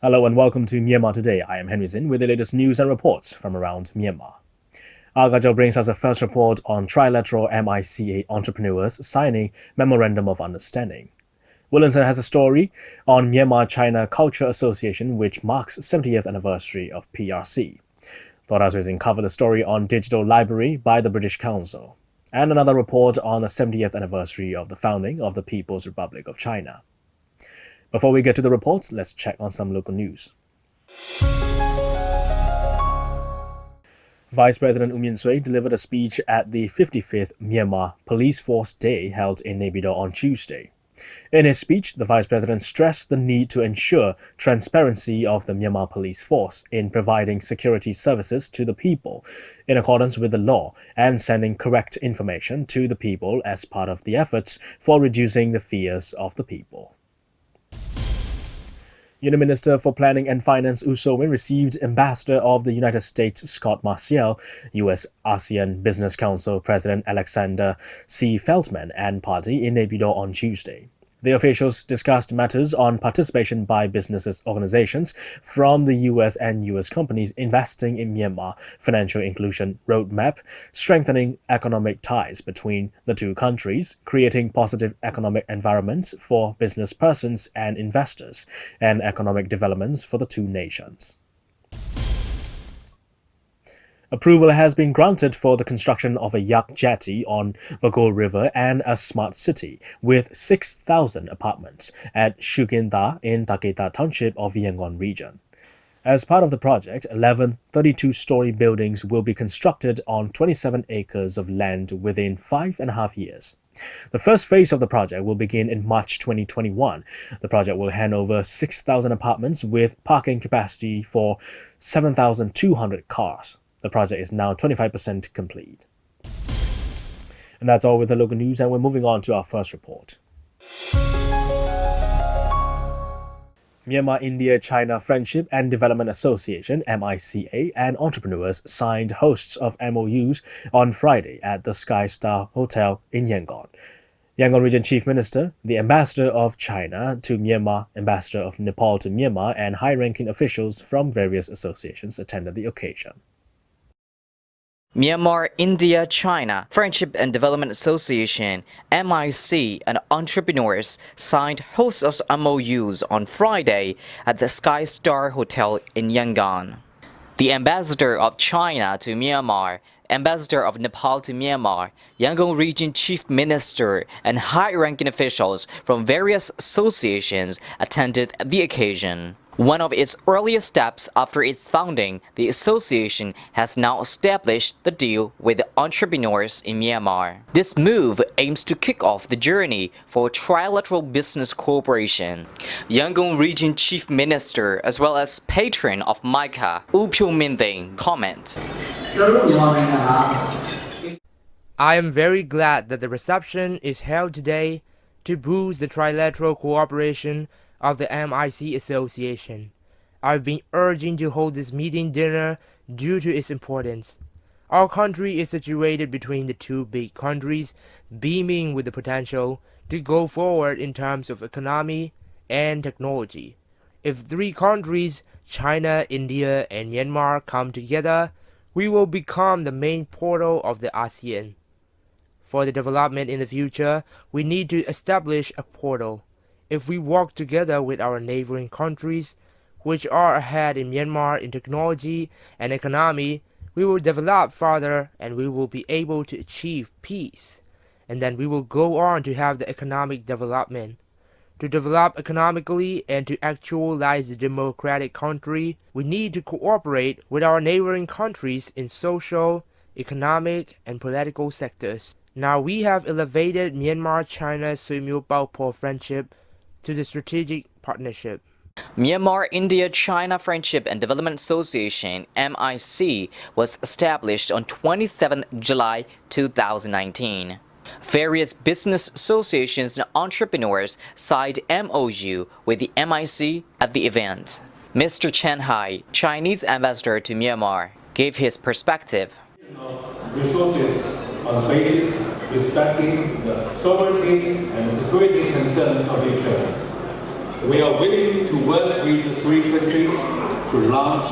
Hello and welcome to Myanmar Today. I am Henry Zin with the latest news and reports from around Myanmar. Agajao brings us a first report on Trilateral MICA entrepreneurs signing Memorandum of Understanding. Williamson has a story on Myanmar-China Culture Association, which marks 70th anniversary of PRC. Thora Zwizing covered the story on Digital Library by the British Council, and another report on the 70th anniversary of the founding of the People's Republic of China. Before we get to the reports, let's check on some local news. Vice President Mon-Fri delivered a speech at the 55th Myanmar Police Force Day held in Naypyidaw on Tuesday. In his speech, the Vice President stressed the need to ensure transparency of the Myanmar Police Force in providing security services to the people in accordance with the law and sending correct information to the people as part of the efforts for reducing the fears of the people. Union Minister for Planning and Finance U So-win received Ambassador of the United States Scott Marcial, U.S. ASEAN Business Council President Alexander C. Feldman and party in Naypyidaw on Tuesday. The officials discussed matters on participation by businesses organizations from the U.S. and U.S. companies investing in Myanmar, financial inclusion roadmap, strengthening economic ties between the two countries, creating positive economic environments for business persons and investors, and economic developments for the two nations. Approval has been granted for the construction of a yacht jetty on Bago River and a smart city with 6,000 apartments at Shuginda in Taketa Township of Yangon region. As part of the project, 11 32-story buildings will be constructed on 27 acres of land within 5.5 years. The first phase of the project will begin in March 2021. The project will hand over 6,000 apartments with parking capacity for 7,200 cars. The project is now 25% complete. And that's all with the local news, and we're moving on to our first report. Myanmar-India-China Friendship and Development Association (MICA) and entrepreneurs signed hosts of MOUs on Friday at the Sky Star Hotel in Yangon. Yangon Region Chief Minister, the Ambassador of China to Myanmar, Ambassador of Nepal to Myanmar, and high-ranking officials from various associations attended the occasion. Myanmar-India-China Friendship and Development Association (MIC) and entrepreneurs signed hosts of MOUs on Friday at the Sky Star Hotel in Yangon. The Ambassador of China to Myanmar, Ambassador of Nepal to Myanmar, Yangon Region Chief Minister, and high-ranking officials from various associations attended the occasion. One of its earliest steps after its founding, the association has now established the deal with the entrepreneurs in Myanmar. This move aims to kick off the journey for trilateral business cooperation. Yangon Region Chief Minister as well as patron of MICA, U Pyo-min-ding, comment. I am very glad that the reception is held today to boost the trilateral cooperation of the MIC Association. I've been urging to hold this meeting dinner due to its importance. Our country is situated between the two big countries, beaming with the potential to go forward in terms of economy and technology. If three countries, China, India, and Myanmar, come together, we will become the main portal of the ASEAN. For the development in the future, we need to establish a portal. If we work together with our neighboring countries, which are ahead in Myanmar in technology and economy, we will develop further and we will be able to achieve peace. And then we will go on to have the economic development. To develop economically and to actualize the democratic country, we need to cooperate with our neighboring countries in social, economic, and political sectors. Now we have elevated Myanmar-China Suimyo-Baopo friendship to the strategic partnership. Myanmar-India-China Friendship and Development Association (MIC) was established on 27 July 2019. Various business associations and entrepreneurs signed MOU with the MIC at the event. Mr. Chen Hai, Chinese ambassador to Myanmar, gave his perspective. Resources on the basis respecting the sovereignty and security concerns of each other. We are willing to work with the three countries to launch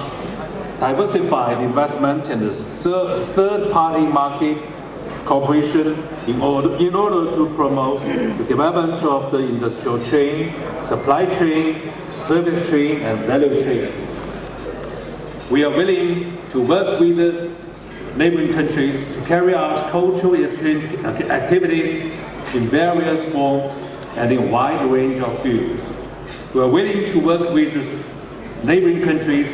diversified investment and third-party market cooperation in order to promote the development of the industrial chain, supply chain, service chain, and value chain. We are willing to work with the neighboring countries to carry out cultural exchange activities in various forms and in a wide range of fields. We are willing to work with neighboring countries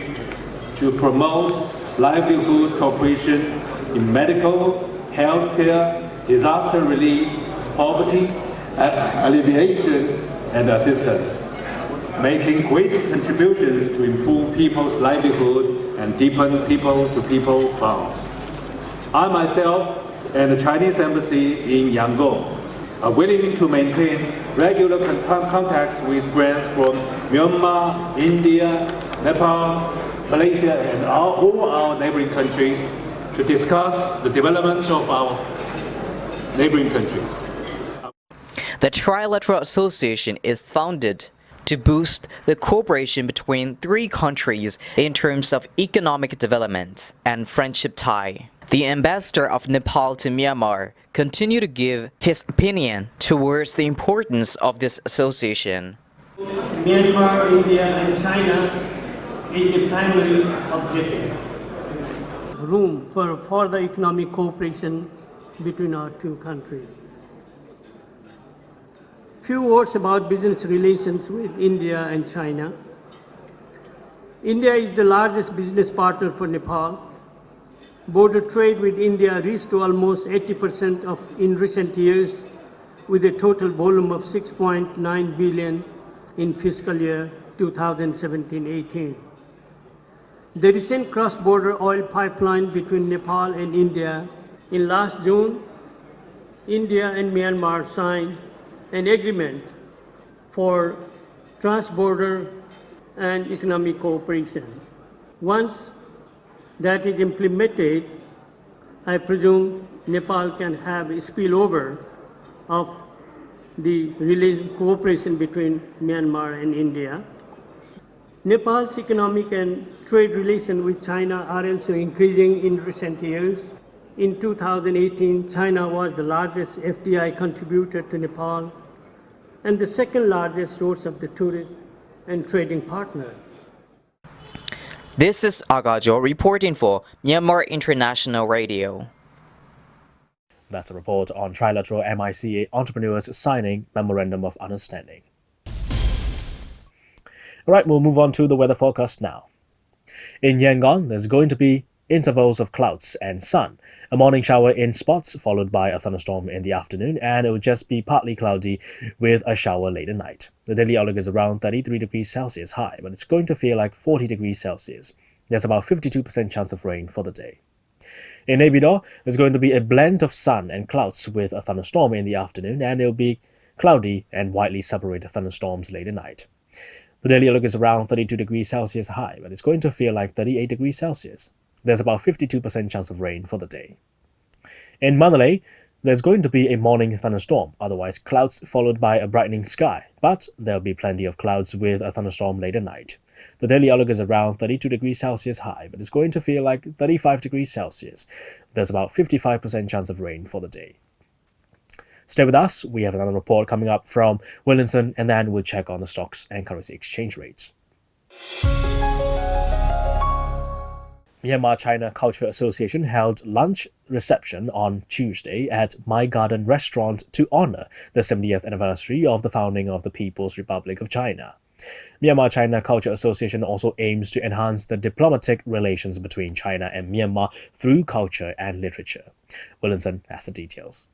to promote livelihood cooperation in medical, healthcare, disaster relief, poverty, alleviation, and assistance, making great contributions to improve people's livelihood and deepen people-to-people bonds. I myself and the Chinese Embassy in Yangon are willing to maintain regular contacts with friends from Myanmar, India, Nepal, Malaysia, and all our neighboring countries to discuss the development of our neighboring countries. The Trilateral Association is founded to boost the cooperation between three countries in terms of economic development and friendship tie. The ambassador of Nepal to Myanmar continued to give his opinion towards the importance of this association. Myanmar, India, and China is the primary objective. Room for further economic cooperation between our two countries. Few words about business relations with India and China. India is the largest business partner for Nepal. Border trade with India reached to almost 80% in recent years, with a total volume of 6.9 billion in fiscal year 2017-18. The recent cross-border oil pipeline between Nepal and India in last June, India and Myanmar signed an agreement for trans-border and economic cooperation. Once that is implemented, I presume Nepal can have a spillover of the cooperation between Myanmar and India. Nepal's economic and trade relations with China are also increasing in recent years. In 2018, China was the largest FDI contributor to Nepal and the second largest source of the tourist and trading partner. This is Agajo reporting for Myanmar International Radio. That's a report on Trilateral MICA entrepreneurs signing Memorandum of Understanding. All right, we'll move on to the weather forecast now. In Yangon, there's going to be intervals of clouds and sun, a morning shower in spots followed by a thunderstorm in the afternoon, and it will just be partly cloudy with a shower late at night. The daily outlook is around 33 degrees Celsius high, but it's going to feel like 40 degrees Celsius. There's about 52% chance of rain for the day. In Naypyidaw, there's going to be a blend of sun and clouds with a thunderstorm in the afternoon, and it'll be cloudy and widely separated thunderstorms late at night. The daily outlook is around 32 degrees Celsius high, but it's going to feel like 38 degrees Celsius. There's about 52% chance of rain for the day. In Mandalay, there's going to be a morning thunderstorm, otherwise clouds followed by a brightening sky, but there'll be plenty of clouds with a thunderstorm late at night. The daily outlook is around 32 degrees Celsius high, but it's going to feel like 35 degrees Celsius. There's about 55% chance of rain for the day. Stay with us, we have another report coming up from Williamson, and then we'll check on the stocks and currency exchange rates. Myanmar China Cultural Association held lunch reception on Tuesday at My Garden Restaurant to honor the 70th anniversary of the founding of the People's Republic of China. Myanmar China Cultural Association also aims to enhance the diplomatic relations between China and Myanmar through culture and literature. Williamson has the details.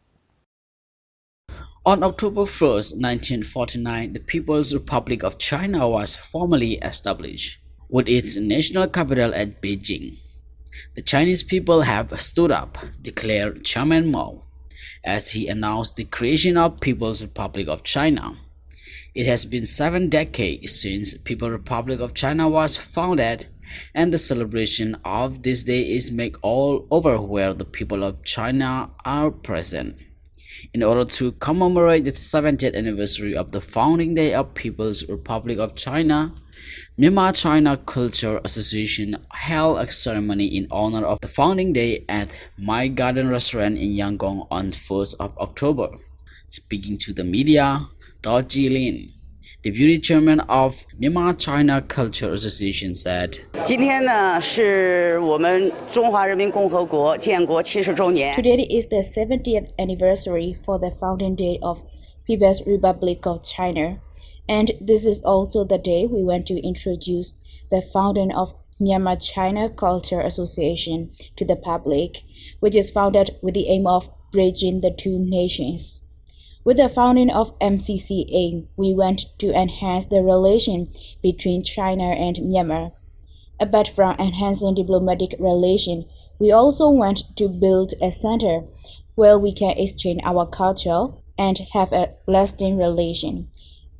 On October 1st, 1949, the People's Republic of China was formally established, with its national capital at Beijing. The Chinese people have stood up, declared Chairman Mao, as he announced the creation of People's Republic of China. It has been 7 decades since People's Republic of China was founded, and the celebration of this day is made all over where the people of China are present. In order to commemorate the 70th anniversary of the founding day of People's Republic of China, Myanmar China Culture Association held a ceremony in honor of the founding day at My Garden Restaurant in Yangon on 1st of October. Speaking to the media, Dao Jilin, Deputy Chairman of Myanmar China Culture Association said, 今天呢是我们中华人民共和国建国70周年。 Today is the 70th anniversary for the founding day of People's Republic of China, and this is also the day we want to introduce the founding of Myanmar China Culture Association to the public, which is founded with the aim of bridging the two nations. With the founding of MCCA, we want to enhance the relation between China and Myanmar. Apart from enhancing diplomatic relations, we also want to build a center where we can exchange our culture and have a lasting relation.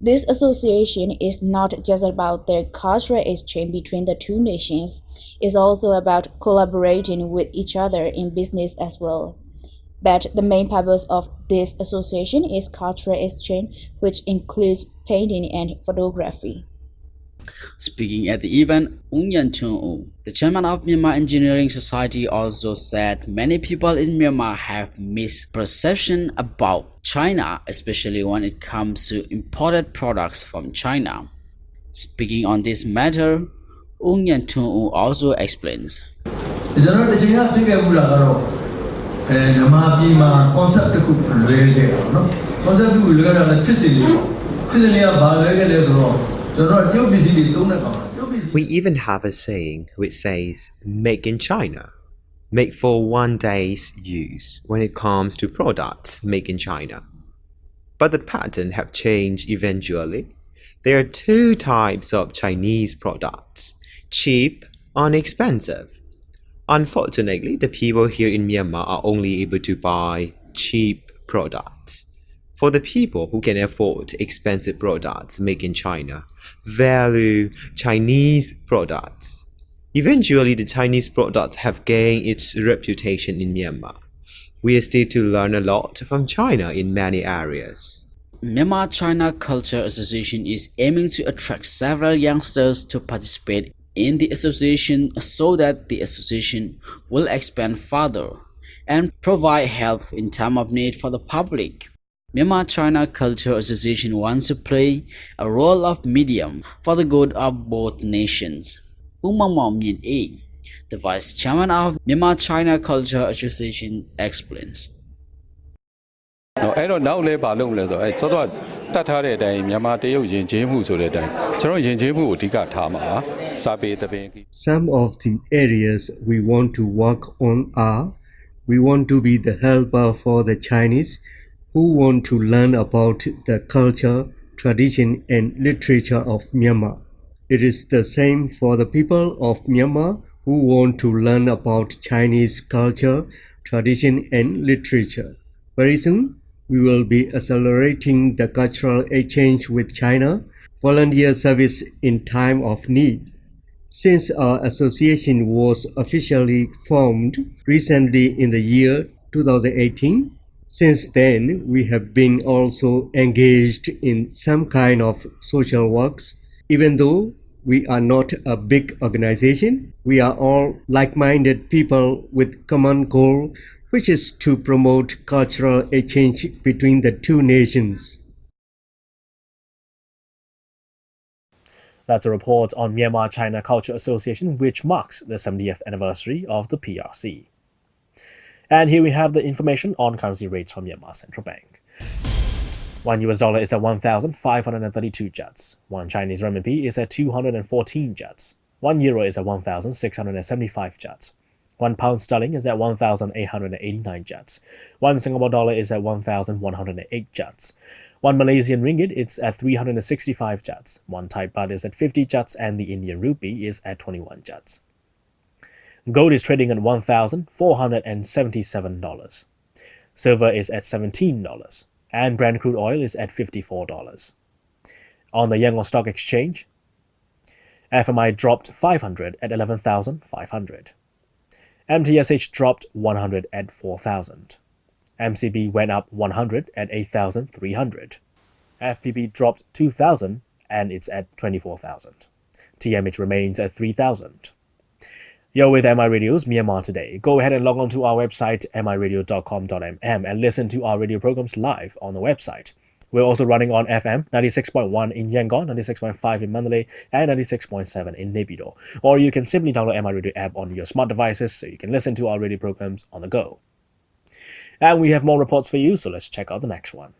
This association is not just about the cultural exchange between the two nations, it's also about collaborating with each other in business as well. But the main purpose of this association is cultural exchange, which includes painting and photography. Speaking at the event, Ung Yan Chun, the chairman of Myanmar Engineering Society, also said many people in Myanmar have misperception about China, especially when it comes to imported products from China. Speaking on this matter, Ung Yan Chun also explains. မြန်မာပြည်မှာ concept တစ်ခုလွဲခဲ့တာเนาะ concept တစ်ခုလွဲတာလည်းဖြစ်စေလေးပေါ့ဖြစ်စေလေးကဘာလွဲခဲ့လဲဆိုတော့ကျွန်တော်တို့တရုတ်ပစ္စည်းတွေသုံးတဲ့ကောင် We even have a saying which says make in China, make for one day's use when it comes to products made in China. But the pattern have changed eventually. There are two types of Chinese products, cheap and expensive. Unfortunately, the people here in Myanmar are only able to buy cheap products. For the people who can afford expensive products made in China, value Chinese products. Eventually, the Chinese products have gained its reputation in Myanmar. We are still to learn a lot from China in many areas. Myanmar China Culture Association is aiming to attract several youngsters to participate in the association so that the association will expand further and provide help in time of need for the public. Myanmar China Culture Association wants to play a role of medium for the good of both nations. Umamam Yin A, the Vice Chairman of Myanmar China Culture Association, explains. အဲ့တော့နောက်လဲပါလို့မလဲဆိုအဲ့စောတော့တတ်ထားတဲ့အတိုင်းမြန်မာတရုတ်ယဉ်ကျေးမှုဆိုတဲ့အတိုင်းကျွန်တော်ယဉ်ကျေးမှုကိုအဓိကထားမှာစာပေတပင် Some of the areas we want to work on are we want to be the helper for the Chinese who want to learn about the culture, tradition and literature of Myanmar. It is the same for the people of Myanmar who want to learn about Chinese culture, tradition and literature. Very soon, we will be accelerating the cultural exchange with China, volunteer service in time of need. Since our association was officially formed recently in the year 2018, since then we have been also engaged in some kind of social works. Even though we are not a big organization, we are all like-minded people with common goal, which is to promote cultural exchange between the two nations. That's a report on Myanmar China Culture Association, which marks the 70th anniversary of the PRC. And here we have the information on currency rates from Myanmar Central Bank. $1 is at 1,532 kyats. 1 Chinese renminbi is at 214 kyats. 1 euro is at 1,675 kyats. 1 pound sterling is at 1,889 kyats. 1 Singapore dollar is at 1,108 kyats. 1 Malaysian ringgit is at 365 kyats. 1 Thai baht is at 50 kyats, and the Indian rupee is at 21 kyats. Gold is trading at $1,477. Silver is at $17, and Brent crude oil is at $54. On the Yangon Stock Exchange, FMI dropped 500 at 11,500. MTSH dropped 100 at 4,000. MCB went up 100 at 8,300. FPB dropped 2,000 and it's at 24,000. TMH remains at 3,000. You're with MI Radio's Myanmar Today. Go ahead and log on to our website, miradio.com.mm, and listen to our radio programs live on the website. We're also running on FM 96.1 in Yangon, 96.5 in Mandalay, and 96.7 in Naypyidaw. Or you can simply download MI Radio app on your smart devices so you can listen to our radio programs on the go. And we have more reports for you, so let's check out the next one.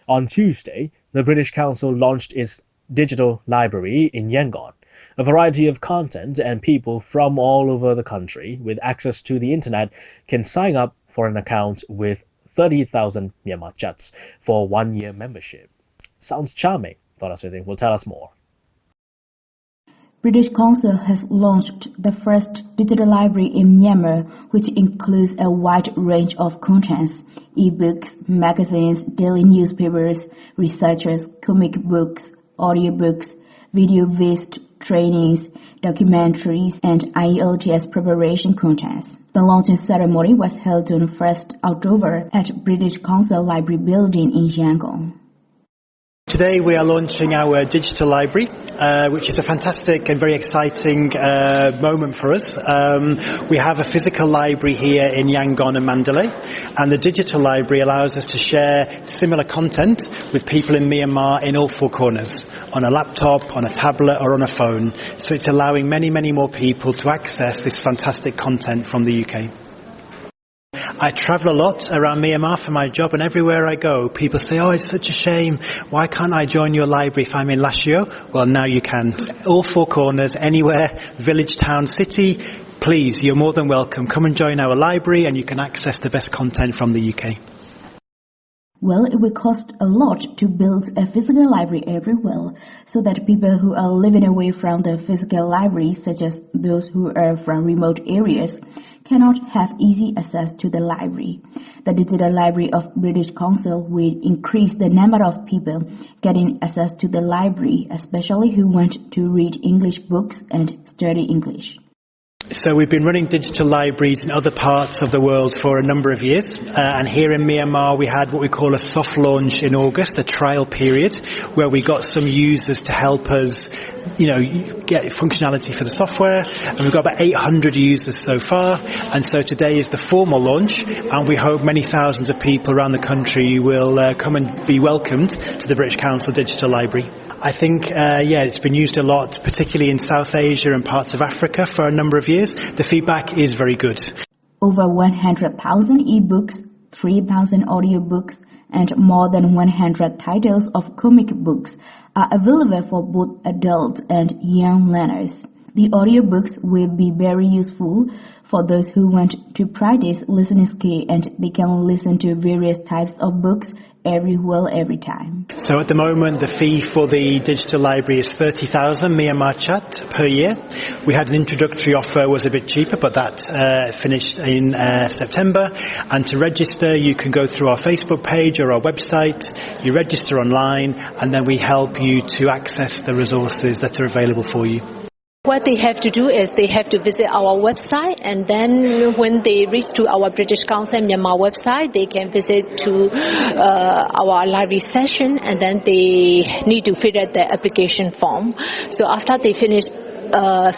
On Tuesday, the British Council launched its digital library in Yangon. A variety of content and people from all over the country with access to the internet can sign up for an account with 30,000 Myanmar kyats for 1-year membership. Sounds charming. Donna Swithing will tell us more. British Council has launched the first digital library in Myanmar, which includes a wide range of contents: e-books, magazines, daily newspapers, researchers, comic books, audiobooks, video-based trainings, documentaries, and IELTS preparation contests. The launching ceremony was held on 1st October at British Council Library Building in Yangon. Today we are launching our digital library, which is a fantastic and very exciting moment for us. We have a physical library here in Yangon and Mandalay, and the digital library allows us to share similar content with people in Myanmar in all four corners, on a laptop, on a tablet or on a phone. So it's allowing many, many more people to access this fantastic content from the UK. I travel a lot around Myanmar for my job, and everywhere I go, people say, "Oh, it's such a shame. Why can't I join your library if I'm in Lashio?" Well, now you can. All four corners, anywhere, village, town, city, please, you're more than welcome. Come and join our library and you can access the best content from the UK. Well, it will cost a lot to build a physical library everywhere, so that people who are living away from the physical library, such as those who are from remote areas, cannot have easy access to the library. The digital library of British Council will increase the number of people getting access to the library, especially who want to read English books and study English. So we've been running digital libraries in other parts of the world for a number of years, and here in Myanmar we had what we call a soft launch in August, a trial period, where we got some users to help us, get functionality for the software, and we've got about 800 users so far, and so today is the formal launch, and we hope many thousands of people around the country will come and be welcomed to the British Council Digital Library. I think, it's been used a lot, particularly in South Asia and parts of Africa for a number of years. The feedback is very good. Over 100,000 e-books, 3,000 audiobooks, and more than 100 titles of comic books are available for both adult and young learners. The audiobooks will be very useful for those who want to practice listening skill, and they can listen to various types of books everywhere, every time. So at the moment the fee for the digital library is 30,000 Myanmar kyat per year. We had an introductory offer, was a bit cheaper, but that finished in September. And to register you can go through our Facebook page or our website, you register online, and then we help you to access the resources that are available for you. What they have to do is they have to visit our website, and then when they reach to our British Council Myanmar website, they can visit to our library session, and then they need to fill out the application form. So after they finish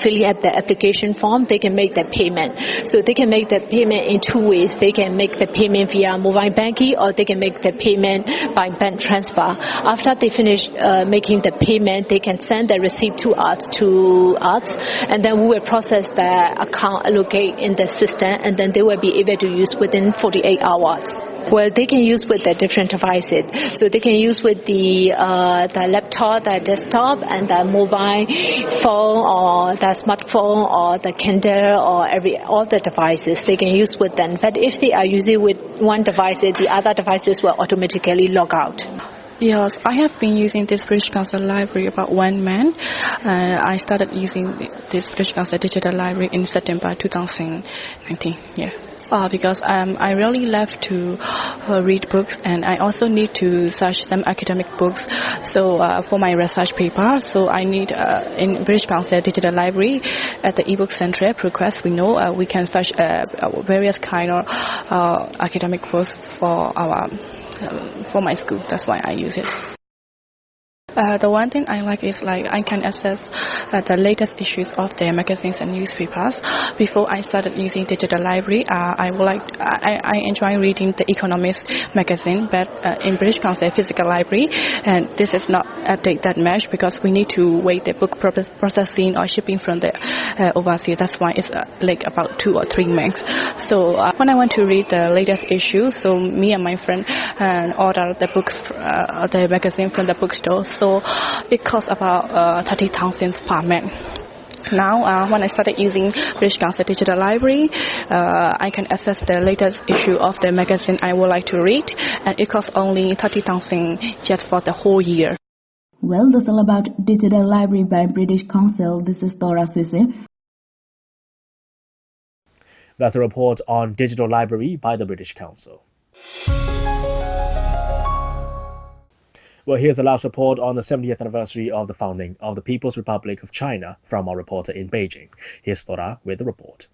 filling up the application form, they can make the payment. So they can make the payment in two ways. They can make the payment via mobile banking, or they can make the payment by bank transfer. After they finish making the payment, they can send the receipt to us, and then we will process the account, allocate in the system, and then they will be able to use within 48 hours. Well, they can use with the different devices. So they can use with the laptop, the desktop, and the mobile phone, or the smartphone, or the Kindle, or all the devices. They can use with them. But if they are using with one device, the other devices will automatically log out. Yes, I have been using this British Council library about 1 month. I started using this British Council digital library in September 2019. Yeah. because I really love to read books, and I also need to search some academic books. So for my research paper, so I need in British Council Digital Library at the ebook center request. We know we can search various kind of academic books for my school. That's why I use it. The one thing I like is I can access the latest issues of their magazines and newspapers. Before I started using digital library, I enjoy reading the Economist magazine, but in British Council physical library, and this is not update that much because we need to wait the book processing or shipping from the overseas. That's why it's about 2 or 3 months. So when I want to read the latest issue, so me and my friend order the books, the magazine from the bookstore. So it costs about 30,000 per month. Now, when I started using British Council Digital Library, I can access the latest issue of the magazine I would like to read, and it costs only 30,000 just for the whole year. Well, that's all about Digital Library by British Council. This is Thora Swisse. That's a report on Digital Library by the British Council. Well, here's the last report on the 70th anniversary of the founding of the People's Republic of China from our reporter in Beijing. Here's Thora with the report.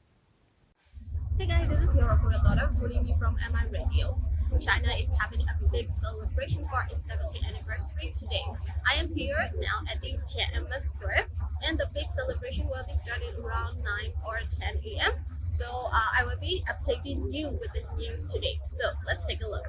Hey guys, this is your reporter Thora, reporting you from MI Radio. China is having a big celebration for its 70th anniversary today. I am here now at the Tiananmen Square, and the big celebration will be starting around 9 or 10 a.m. So I will be updating you with the news today. So let's take a look.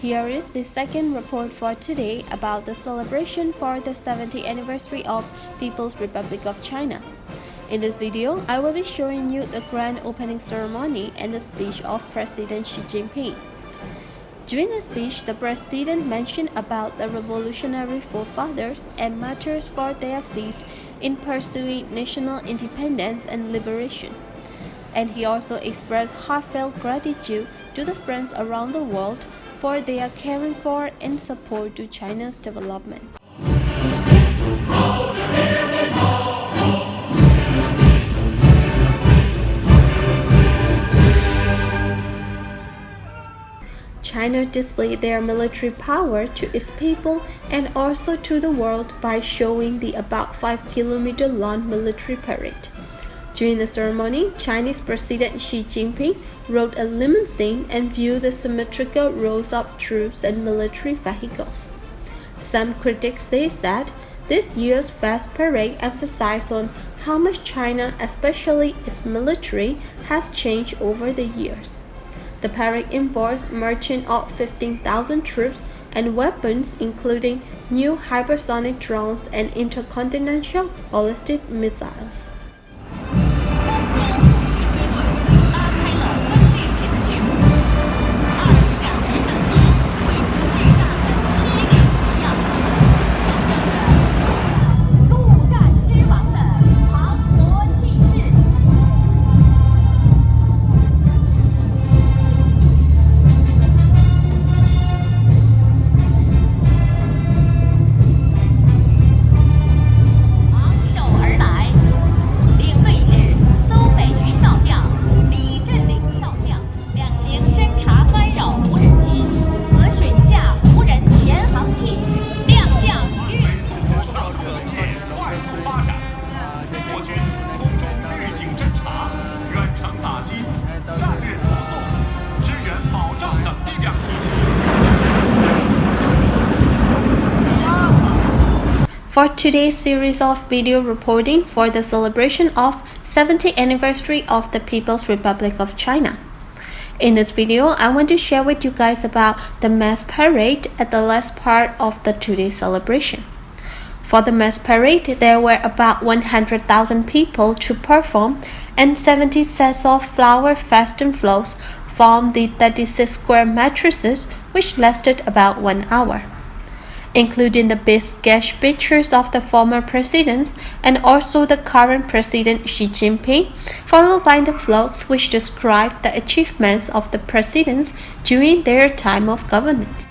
Here is the second report for today about the celebration for the 70th anniversary of People's Republic of China. In this video, I will be showing you the grand opening ceremony and the speech of President Xi Jinping. During the speech, the president mentioned about the revolutionary forefathers and martyrs for their feast in pursuing national independence and liberation. And he also expressed heartfelt gratitude to the friends around the world for their caring for and support to China's development. China displayed their military power to its people and also to the world by showing the about 5-kilometer long military parade. During the ceremony, Chinese President Xi Jinping rode a limousine and viewed the symmetrical rows of troops and military vehicles. Some critics say that this year's vast parade emphasized on how much China, especially its military, has changed over the years. The parade involves marching of 15,000 troops and weapons, including new hypersonic drones and intercontinental ballistic missiles. For today's series of video reporting for the celebration of 70th anniversary of the People's Republic of China. In this video, I want to share with you guys about the mass parade at the last part of the today's celebration. For the mass parade, there were about 100,000 people to perform, and 70 sets of flower festoon floats formed the 36 square matrices, which lasted about 1 hour. including the big sketch pictures of the former presidents and also the current President Xi Jinping, followed by the vlogs which describe the achievements of the presidents during their time of governance.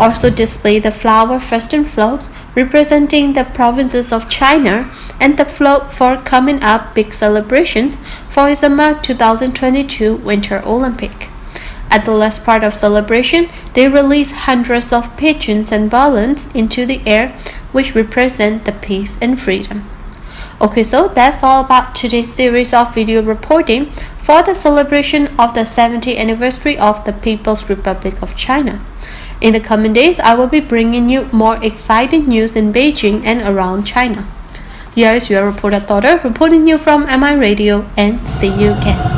Also display the flower festoon floats representing the provinces of China and the float for coming up big celebrations for summer 2022 Winter Olympic. At the last part of celebration, they release hundreds of pigeons and balloons into the air which represent the peace and freedom. Okay, so that's all about today's series of video reporting for the celebration of the 70th anniversary of the People's Republic of China. In the coming days, I will be bringing you more exciting news in Beijing and around China. Here is your reporter daughter reporting you from MI Radio, and see you again.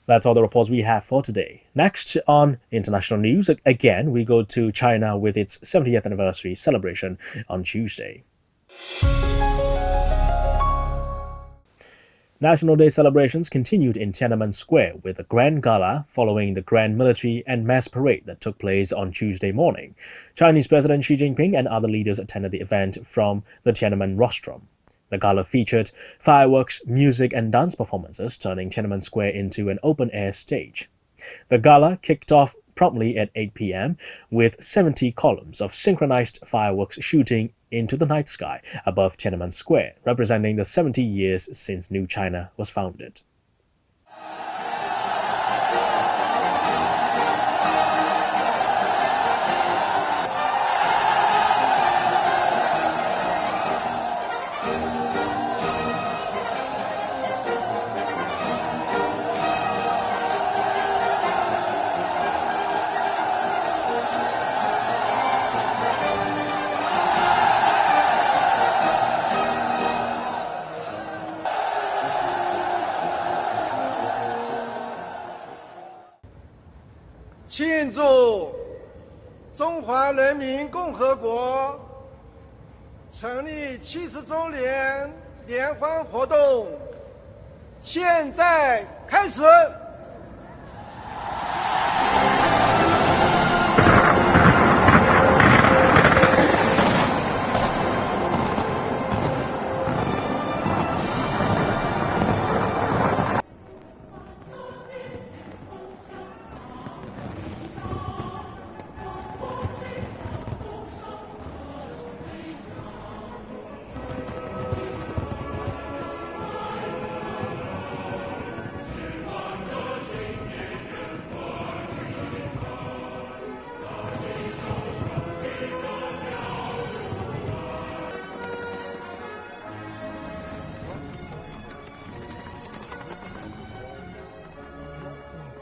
That's all the reports we have for today. Next on international news, again, we go to China with its 70th anniversary celebration on Tuesday. National Day celebrations continued in Tiananmen Square with a grand gala following the grand military and mass parade that took place on Tuesday morning. Chinese President Xi Jinping and other leaders attended the event from the Tiananmen rostrum. The gala featured fireworks, music, and dance performances, turning Tiananmen Square into an open-air stage. The gala kicked off promptly at 8 p.m. with 70 columns of synchronized fireworks shooting into the night sky above Tiananmen Square, representing the 70 years since New China was founded.庆祝中华人民共和国成立70周年联欢活动，现在开始。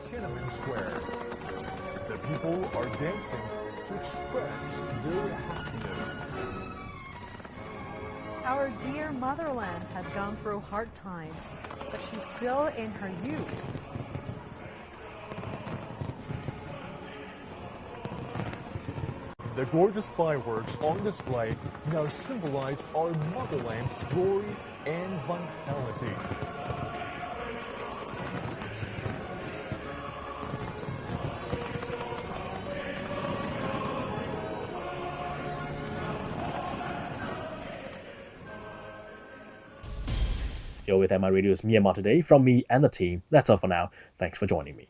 Tiananmen Square. The people are dancing to express their happiness. Our dear motherland has gone through hard times, but she's still in her youth. The gorgeous fireworks on display now symbolize our motherland's glory and vitality. You're with MI Radio's Myanmar Today. From me and the team, that's all for now. Thanks for joining me.